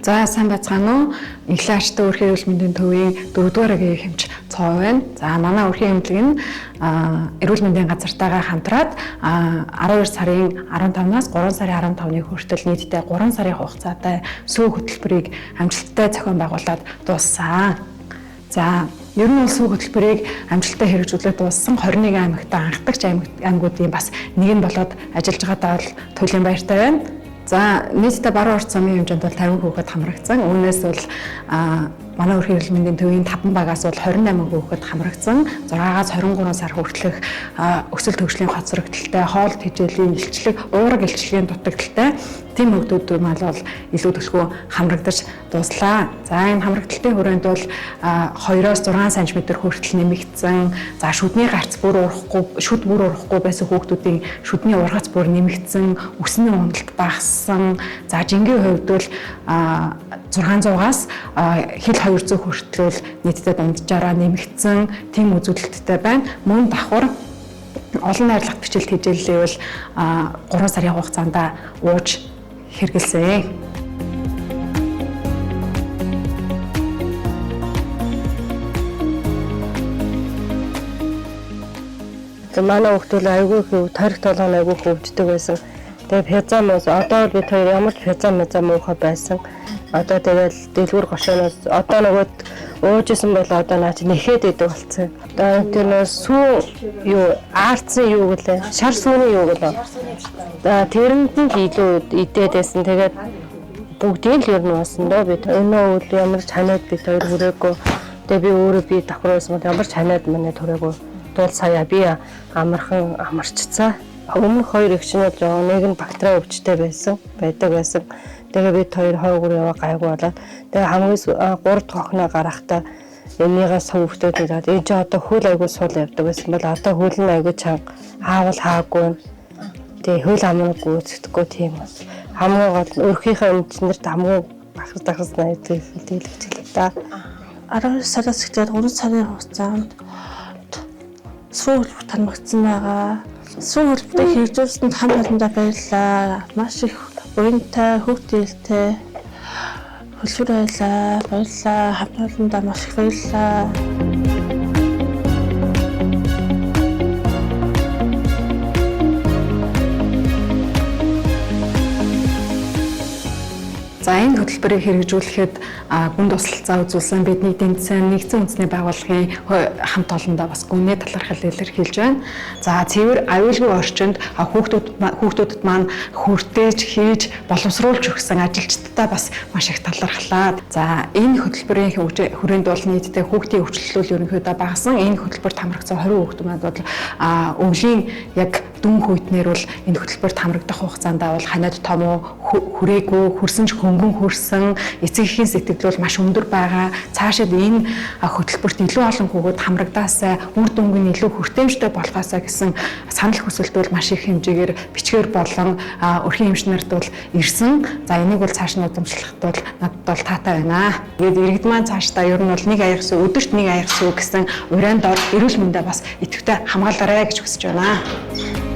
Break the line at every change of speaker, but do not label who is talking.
За сайн байцгаана уу? Инглаштай өрхийн эрүүл мэндийн төвийн 4-р агийн хэмж цоо байна. За манай өрхийн эмнэлэг нь эрүүл мэндийн газартайгаа хамтраад 12 сарын 15-наас 3 сарын 15-ны хүртэл нийтдээ 3 сарын хугацаатай сүү хөтөлбөрийг амжилттай зохион байгуулад дууссан. За ер нь бол сүү хөтөлбөрийг амжилттай хэрэгжүүлээд дууссан 21 аймагтаа анхдагч аймагуудын бас нэг нь болоод ажиллаж байгаадаа бол туйлын баяртай байна. За нийтдээ баруун орц замын хэмжээнд бол 50 хүүхэд хамрагдсан. Үүнээс бол манай өрхийн эрүүл мэндийн төвийн 5 багаас бол 28 хүүхэд хамрагдсан. 6-аас 23 сар хүртэлх өсөлт хөгжлийн хоцрогдолтой, хоолт хичээлийн илчлэг, уурга илчлэгийн дутагдaltaй тийм хүүхдүүд маань бол илүү төлхөө хамрагдаж дуслаа. За энэ хамрагдалтын хүрээнд бол 2-оос 6 см хүртэл нэмэгдсэн. За шүдний гарц бүр урахгүй байсан хүүхдүүдийн шүдний ургац бүр нэмэгдсэн, өсний уналт багассан. За жингийн хувьд бол 600-аас хэл 200 хүртэл нийтдээ дунджаараа нэмэгдсэн тийм үзүүлэлттэй байна. Мөн давхар олон найрлагт бичилт хичээллээ бол 3 сарын хугацаанд ууж хэрэгэлсэн.
Манай хүүхдүүд айгүй хөв тарих толгойн айгүй хөвждөг байсан. Тэгээ пязамаас одоо бид хоёр ямар ч пязам муухай байсан. Одоо тэгэл дэлгүүр гошооноос одоо нөгөө уужсэн бол одоо наач нэхэд идэв болцсон. Одоо тэр нөө сүү юу аартсан юу гэлээ. Шар сүүний юу гэлээ. Тэрэнд нь илүү идээд байсан. Тэгээд бүгдийн л ер нь басан доо бид өнөө үл ямар ч ханаад бид хоёр хүрээгүй. Тэгээ би өөрөө би давхраас ямар ч ханаад манай төрөөгүй. Дул сая би амархан амарчцаа. Өмнөх 2 эгчнүүд нэг нь бактери өвчтэй байдаг байсан. Тэгээ бид хоёр хойгоор яваа гайгүй болоод тэгээ хамгийн 3 дахь охиноо гарахтаа энийгээ сувгтээд ирээд энэ ч одоо хөл айгүй суул явдаг байсан бол одоо хөл нь айгүй чанга хаавал хаагүй. Тэгээ хөл амраг гүйцэтгэхгүй тийм бас. Хамгийн гол өрхийнхээ эмчнэрт хамгийн бахархаас найддаг хэлэлцэлээ та.
12 сараас эхлээд 3 сарын хугацаанд сүү хөтөлбөр тармагдсан байгаа. Сүү хөтөлбөрийг хэрэгжүүлсэнд хамт олондоо баярлалаа. Маш их уянтай, хөвгтөлтэй хөтөлбөр байлаа. Баярлалаа. Хамт олондоо маш их баярлалаа.
За энэ хөтөлбөрийг хэрэгжүүлэхэд гүн тусалцаа үзүүлсэн бидний эдийн засгийн нэгдсэн үндэсний байгууллагын хамт олондоо бас гүнээ талархал илэрхийлж байна. За цэвэр аюулгүй орчинд хүүхдүүдэд маань хүртээж хийж боловсруулж өгсөн ажилчдаа бас маш их талархлаа. За энэ хөтөлбөрийн хүрээнд бол нийтдээ хүүхдийн өвчлөл ерөнхийдөө багасан. Энэ хөтөлбөрт хамрагдсан 20 хүүхэд маань бол өвлийн яг дүнх үеднэр бол энэ хөтөлбөрт хамрагдах хугацаанд бол ханаад том хүрээгүй, хүрсэн ч хөнгөн хүрсэн, эцэг эхийн сэтгэл бол маш өндөр байгаа. Цаашид энэ хөтөлбөрт илүү олон хүүхэд хамрагдаасаа, үр дүнг нь илүү хүртээмжтэй болохоосаа гэсэн санал хүсэлт бол маш их хэмжээгээр бичгээр болон өрхийн эмчнэрт бол ирсэн. За энийг бол цааш нь удамшлахад бол надад бол таатай байна. Тэгээд иргэд маань цаашдаа ер нь бол нэг аяг сүү, өдөрт нэг аяг сүү гэсэн уран дор эрүүл мэндэ бас идэвхтэй хамгаалаарай гэж хүсэж байна.